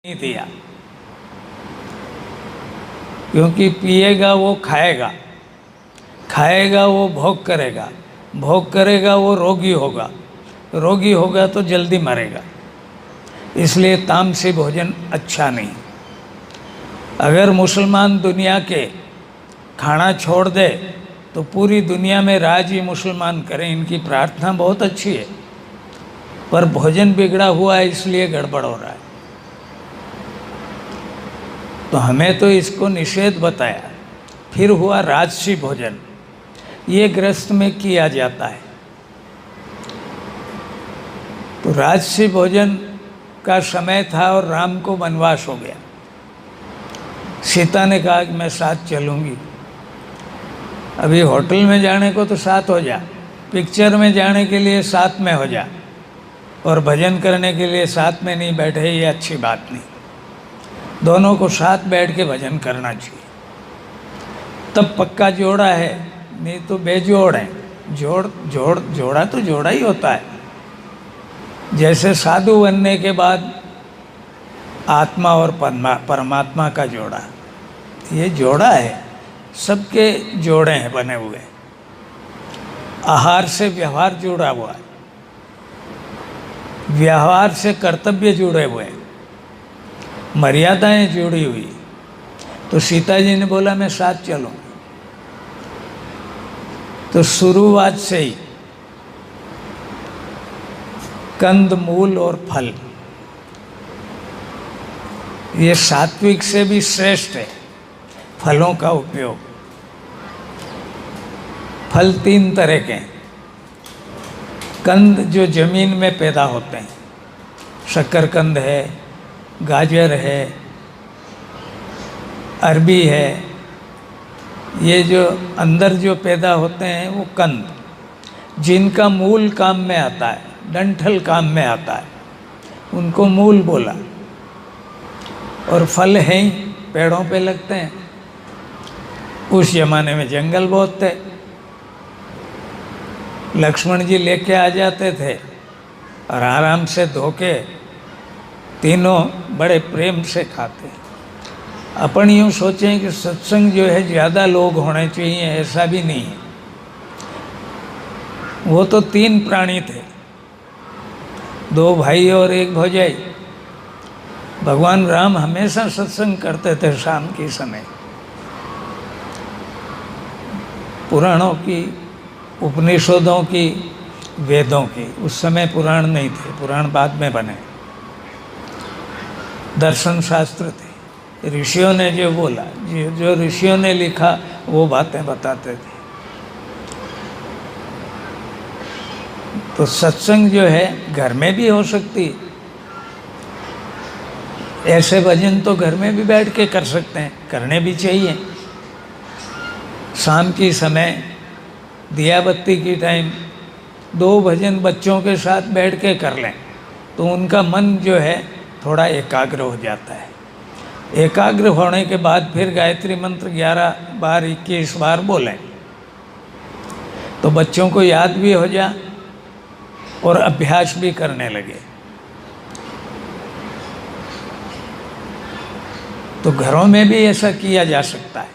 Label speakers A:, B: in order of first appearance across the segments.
A: नहीं दिया, क्योंकि पिएगा वो खाएगा, खाएगा वो भोग करेगा, भोग करेगा वो रोगी होगा, रोगी होगा तो जल्दी मरेगा। इसलिए तामसी भोजन अच्छा नहीं। अगर मुसलमान दुनिया के खाना छोड़ दे तो पूरी दुनिया में राज ही मुसलमान करें, इनकी प्रार्थना बहुत अच्छी है, पर भोजन बिगड़ा हुआ है इसलिए गड़बड़ हो रहा है। तो हमें तो इसको निषेध बताया। फिर हुआ राजसी भोजन, ये गृहस्थ में किया जाता है। तो राजसी भोजन का समय था और राम को वनवास हो गया। सीता ने कहा कि मैं साथ चलूँगी। अभी होटल में जाने को तो साथ हो जा, पिक्चर में जाने के लिए साथ में हो जा, और भजन करने के लिए साथ में नहीं बैठे, ये अच्छी बात नहीं। दोनों को साथ बैठ के भजन करना चाहिए, तब पक्का जोड़ा है, नहीं तो बेजोड़ है। जोड़ा तो जोड़ा ही होता है। जैसे साधु बनने के बाद आत्मा और परमात्मा का जोड़ा, ये जोड़ा है, सबके जोड़े हैं बने हुए। आहार से व्यवहार जुड़ा हुआ है, व्यवहार से कर्तव्य जुड़े हुए हैं, मर्यादाएं जुड़ी हुई। तो सीता जी ने बोला मैं साथ चलूँ। तो शुरुआत से ही कंद मूल और फल, ये सात्विक से भी श्रेष्ठ है फलों का उपयोग। फल 3 तरह के हैं। कंद जो जमीन में पैदा होते हैं, शक्करकंद है, गाजर है, अरबी है, ये जो अंदर जो पैदा होते हैं वो कंद, जिनका मूल काम में आता है, डंठल काम में आता है, उनको मूल बोला। और फल हैं ही, पेड़ों पे लगते हैं। उस जमाने में जंगल बहुत थे, लक्ष्मण जी लेके आ जाते थे और आराम से धो के तीनों बड़े प्रेम से खाते। अपन यूँ सोचें कि सत्संग जो है ज़्यादा लोग होने चाहिए, ऐसा भी नहीं है। वो तो 3 प्राणी थे, 2 भाई और 1 भौजाई। भगवान राम हमेशा सत्संग करते थे शाम के समय। पुराणों की, उपनिषदों की, वेदों की, उस समय पुराण नहीं थे, पुराण बाद में बने। दर्शन शास्त्र थे, ऋषियों ने जो बोला, जो ऋषियों ने लिखा वो बातें बताते थे। तो सत्संग जो है घर में भी हो सकती है। ऐसे भजन तो घर में भी बैठ के कर सकते हैं, करने भी चाहिए। शाम की समय दिया बत्ती की टाइम 2 भजन बच्चों के साथ बैठ के कर लें तो उनका मन जो है थोड़ा एकाग्र हो जाता है। एकाग्र होने के बाद फिर गायत्री मंत्र 11 बार 21 बार बोलें तो बच्चों को याद भी हो जा और अभ्यास भी करने लगे। तो घरों में भी ऐसा किया जा सकता है।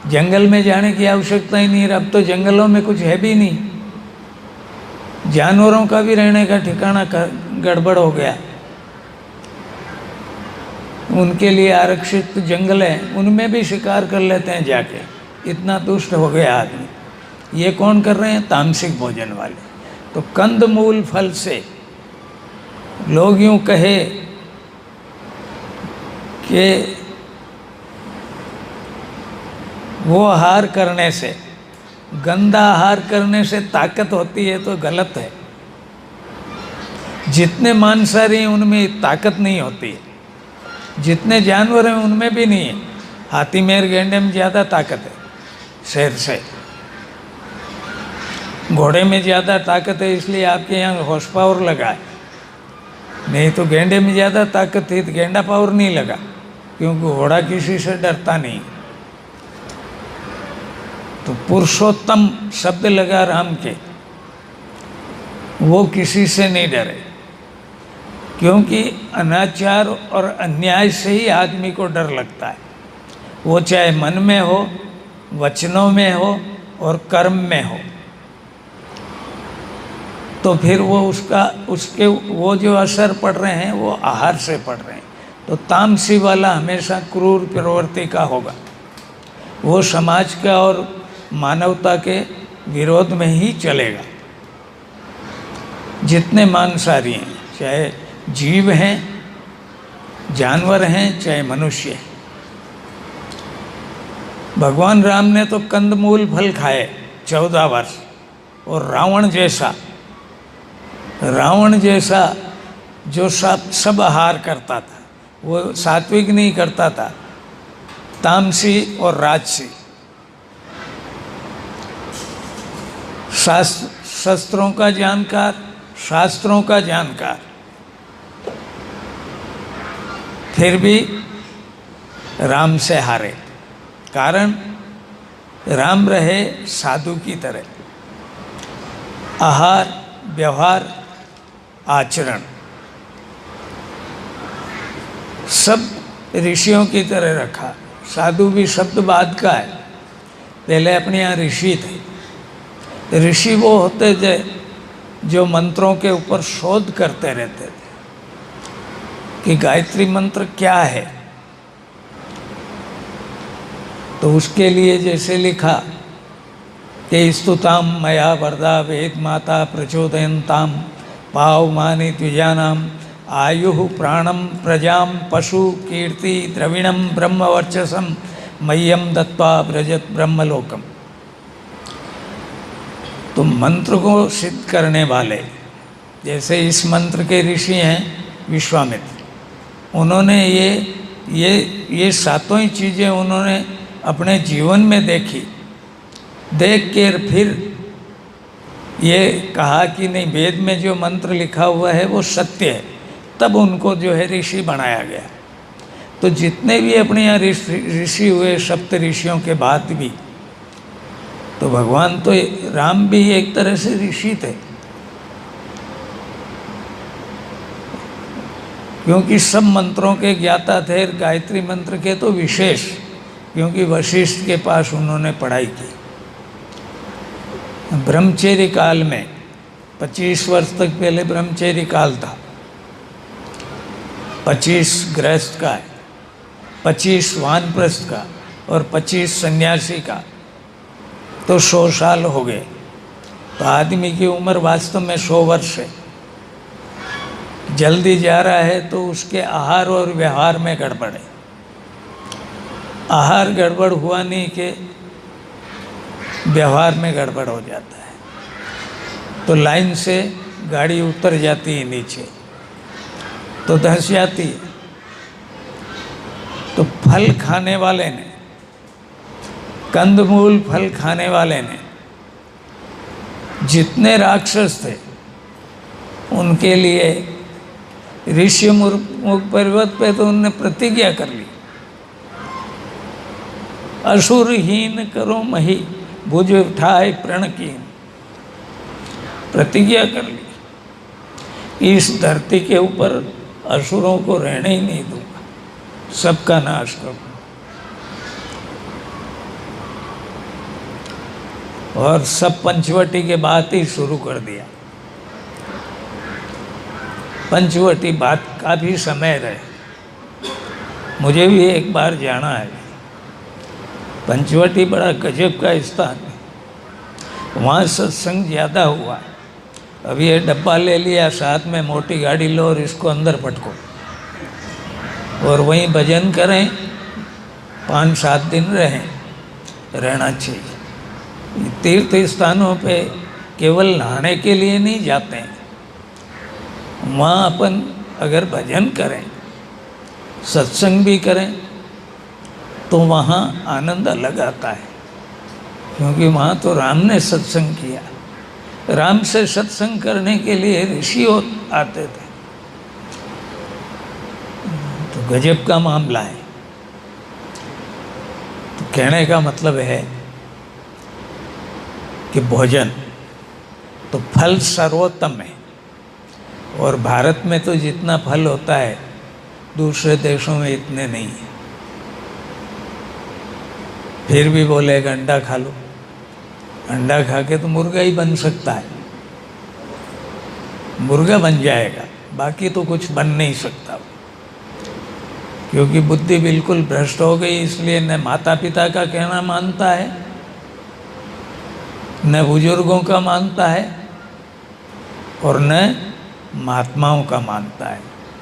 A: जंगल में जाने की आवश्यकता ही नहीं। अब तो जंगलों में कुछ है भी नहीं, जानवरों का भी रहने का ठिकाना गड़बड़ हो गया। उनके लिए आरक्षित जंगल है, उनमें भी शिकार कर लेते हैं जाके। इतना दुष्ट हो गया आदमी। ये कौन कर रहे हैं? तामसिक भोजन वाले। तो कंद मूल फल से लोग यूँ कहे कि वो आहार करने से, गंदा आहार करने से ताकत होती है तो गलत है। जितने मांसाहारी हैं उनमें ताकत नहीं होती है, जितने जानवर हैं उनमें भी नहीं है। हाथी मेर गेंडे में ज़्यादा ताकत है शेर से, घोड़े में ज़्यादा ताकत है इसलिए आपके यहाँ हॉर्स पावर लगा है। नहीं तो गेंडे में ज़्यादा ताकत थी तो गेंडा पावर नहीं लगा, क्योंकि घोड़ा किसी से डरता नहीं। तो पुरुषोत्तम शब्द लगा राम के, वो किसी से नहीं डरे। क्योंकि अनाचार और अन्याय से ही आदमी को डर लगता है, वो चाहे मन में हो, वचनों में हो और कर्म में हो। तो फिर वो उसके वो जो असर पड़ रहे हैं वो आहार से पड़ रहे हैं। तो तामसी वाला हमेशा क्रूर प्रवृत्ति का होगा, वो समाज का और मानवता के विरोध में ही चलेगा। जितने मांसाहारी हैं, चाहे जीव हैं, जानवर हैं, चाहे मनुष्य हैं। भगवान राम ने तो कंदमूल फल खाए 14 वर्ष, और रावण जैसा जो सब आहार करता था, वो सात्विक नहीं करता था, तामसी और राजसी। शास्त्रों का जानकार, शास्त्रों का जानकार, फिर भी राम से हारे। कारण राम रहे साधु की तरह, आहार, व्यवहार, आचरण सब ऋषियों की तरह रखा। साधु भी शब्द बाद का है, पहले अपने यहाँ ऋषि थे। ऋषि वो होते थे जो मंत्रों के ऊपर शोध करते रहते थे कि गायत्री मंत्र क्या है। तो उसके लिए जैसे लिखा कि स्तुताम मया वरदा वेद माता प्रचोदयन्ताम पावमानि द्विजानाम आयु प्राणम प्रजाम पशु कीर्ति द्रविणम ब्रह्मवर्चसम मह्यम दत्वा व्रजत ब्रह्मलोकम। तो मंत्र को सिद्ध करने वाले, जैसे इस मंत्र के ऋषि हैं विश्वामित्र, उन्होंने ये सातों ही चीज़ें उन्होंने अपने जीवन में देखी, देख के फिर ये कहा कि नहीं, वेद में जो मंत्र लिखा हुआ है वो सत्य है, तब उनको जो है ऋषि बनाया गया। तो जितने भी अपने यहाँ ऋषि हुए, सप्त ऋषियों के बाद भी, तो भगवान तो राम भी एक तरह से ऋषि थे, क्योंकि सब मंत्रों के ज्ञाता थे। गायत्री मंत्र के तो विशेष, क्योंकि वशिष्ठ के पास उन्होंने पढ़ाई की। ब्रह्मचर्य काल में 25 वर्ष तक पहले ब्रह्मचर्य काल था, 25 गृहस्थ का है, 25 वानप्रस्थ का और 25 सन्यासी का, तो 100 साल हो गए। तो आदमी की उम्र वास्तव में 100 वर्ष है। जल्दी जा रहा है तो उसके आहार और व्यवहार में गड़बड़ है। आहार गड़बड़ हुआ नहीं कि व्यवहार में गड़बड़ हो जाता है, तो लाइन से गाड़ी उतर जाती है नीचे, तो धंस जाती है। तो फल खाने वाले ने, कंदमूल फल खाने वाले ने, जितने राक्षस थे उनके लिए ऋषि मुख पर्वत पे तो उनने प्रतिज्ञा कर ली, असुरहीन करो मही भुज उठाए प्रण की। प्रतिज्ञा कर ली, इस धरती के ऊपर असुरों को रहने ही नहीं दूंगा, सबका नाश करूंगा। और सब पंचवटी के बात ही शुरू कर दिया। पंचवटी बात काफ़ी समय रहे, मुझे भी एक बार जाना है। पंचवटी बड़ा गजब का स्थान है, वहाँ सत्संग ज़्यादा हुआ। अब ये डब्बा ले लिया, साथ में मोटी गाड़ी लो और इसको अंदर पटको और वहीं भजन करें, 5-7 दिन रहना चाहिए। तीर्थ स्थानों पे केवल नहाने के लिए नहीं जाते हैं, वहाँ अपन अगर भजन करें, सत्संग भी करें, तो वहाँ आनंद अलग आता है, क्योंकि वहाँ तो राम ने सत्संग किया। राम से सत्संग करने के लिए ऋषि आते थे, तो गजब का मामला है। तो कहने का मतलब है कि भोजन तो फल सर्वोत्तम है, और भारत में तो जितना फल होता है दूसरे देशों में इतने नहीं है। फिर भी बोले अंडा खा लो, अंडा खा के तो मुर्गा ही बन सकता है, मुर्गा बन जाएगा, बाकी तो कुछ बन नहीं सकता, क्योंकि बुद्धि बिल्कुल भ्रष्ट हो गई। इसलिए न माता पिता का कहना मानता है, न बुजुर्गों का मानता है, और न महात्माओं का मानता है,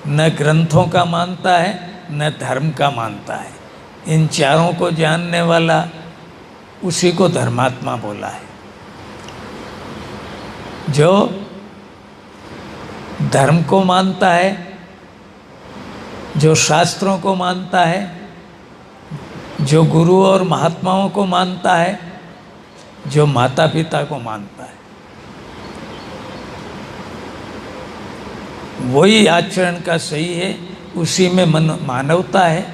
A: न ग्रंथों का मानता है, न धर्म का मानता है। इन चारों को जानने वाला उसी को धर्मात्मा बोला है। जो धर्म को मानता है, जो शास्त्रों को मानता है, जो गुरु और महात्माओं को मानता है, जो माता पिता को मानता है, वही आचरण का सही है। उसी में मानवता है,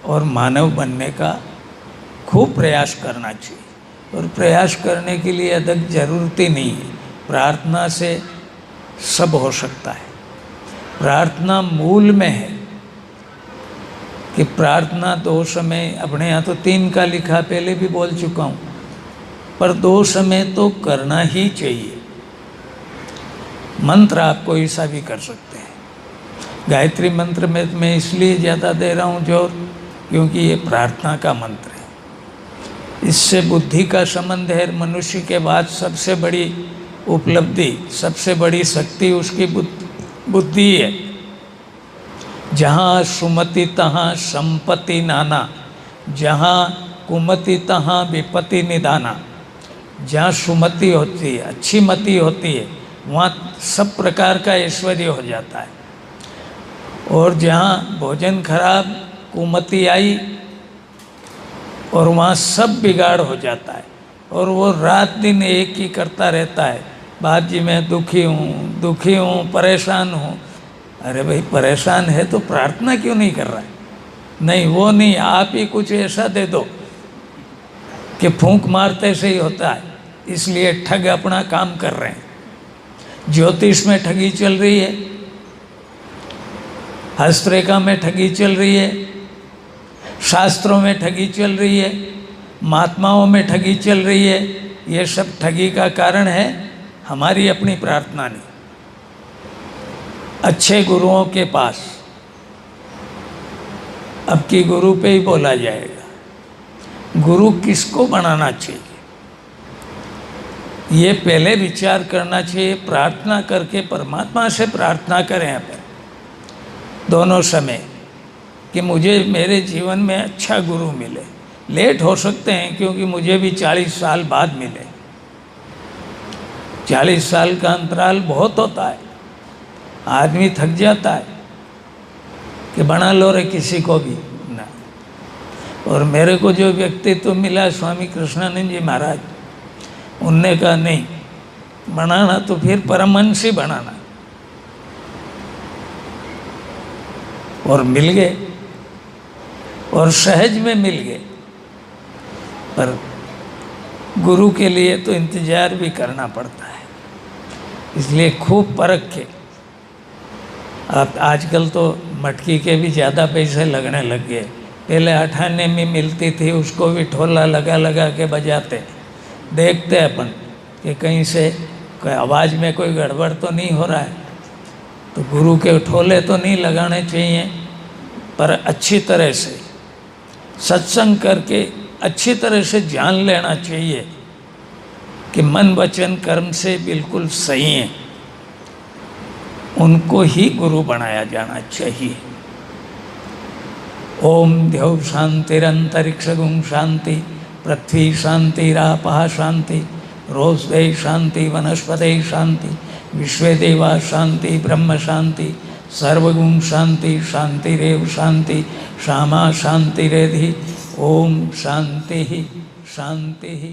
A: और मानव बनने का खूब प्रयास करना चाहिए। और प्रयास करने के लिए अधिक जरूरत ही नहीं है, प्रार्थना से सब हो सकता है। प्रार्थना मूल में है कि प्रार्थना 2 समय, अपने यहाँ तो 3 का लिखा, पहले भी बोल चुका हूँ, पर 2 समय तो करना ही चाहिए। मंत्र आप कोई सा भी कर सकते हैं। गायत्री मंत्र में मैं इसलिए ज़्यादा दे रहा हूँ जोर, क्योंकि ये प्रार्थना का मंत्र है। इससे बुद्धि का संबंध है। मनुष्य के बाद सबसे बड़ी उपलब्धि, सबसे बड़ी शक्ति उसकी बुद्धि है। जहाँ सुमति तहाँ संपत्ति नाना, जहाँ कुमति तहाँ विपत्ति निदाना। जहाँ सुमति होती है, अच्छी मति होती है, वहाँ सब प्रकार का ऐश्वर्य हो जाता है। और जहाँ भोजन खराब, कुमति आई, और वहाँ सब बिगाड़ हो जाता है। और वो रात दिन एक ही करता रहता है, बात जी मैं दुखी हूँ, परेशान हूँ। अरे भाई परेशान है तो प्रार्थना क्यों नहीं कर रहा है? नहीं, वो नहीं, आप ही कुछ ऐसा दे दो कि फूंक मारते से ही होता है। इसलिए ठग अपना काम कर रहे हैं। ज्योतिष में ठगी चल रही है, हस्तरेखा में ठगी चल रही है, शास्त्रों में ठगी चल रही है, महात्माओं में ठगी चल रही है। ये सब ठगी का कारण है हमारी अपनी प्रार्थना नहीं। अच्छे गुरुओं के पास, अब की गुरु पे ही बोला जाएगा, गुरु किसको बनाना चाहिए ये पहले विचार करना चाहिए। प्रार्थना करके परमात्मा से प्रार्थना करें अपन दोनों समय कि मुझे मेरे जीवन में अच्छा गुरु मिले। लेट हो सकते हैं, क्योंकि मुझे भी 40 साल बाद मिले। 40 साल का अंतराल बहुत होता है, आदमी थक जाता है कि बना लो रे किसी को भी ना। और मेरे को जो व्यक्तित्व मिला स्वामी कृष्णानंद जी महाराज, उनने कहा नहीं, बनाना तो फिर परमहंस ही बनाना। और मिल गए, और सहज में मिल गए। पर गुरु के लिए तो इंतजार भी करना पड़ता है, इसलिए खूब परख के। अब आजकल तो मटकी के भी ज़्यादा पैसे लगने लग गए। पहले अठाने में मिलती थी, उसको भी ठोला लगा लगा के बजाते, देखते अपन कि कहीं से कोई आवाज़ में कोई गड़बड़ तो नहीं हो रहा है। तो गुरु के ठोले तो नहीं लगाने चाहिए, पर अच्छी तरह से सत्संग करके अच्छी तरह से जान लेना चाहिए कि मन वचन कर्म से बिल्कुल सही हैं, उनको ही गुरु बनाया जाना चाहिए। ओम द्यौ शांतिरंतरिक्षगुं शांति, पृथ्वी शांतिरापः शांति, रोषदे शांति, वनस्पते शांति, विश्वे देवा शांति, ब्रह्म शांति, सर्वगुण शांति, शांतिरेव शांति, श्यामा शांतिरेधि। ओम शांति ही शांति ही।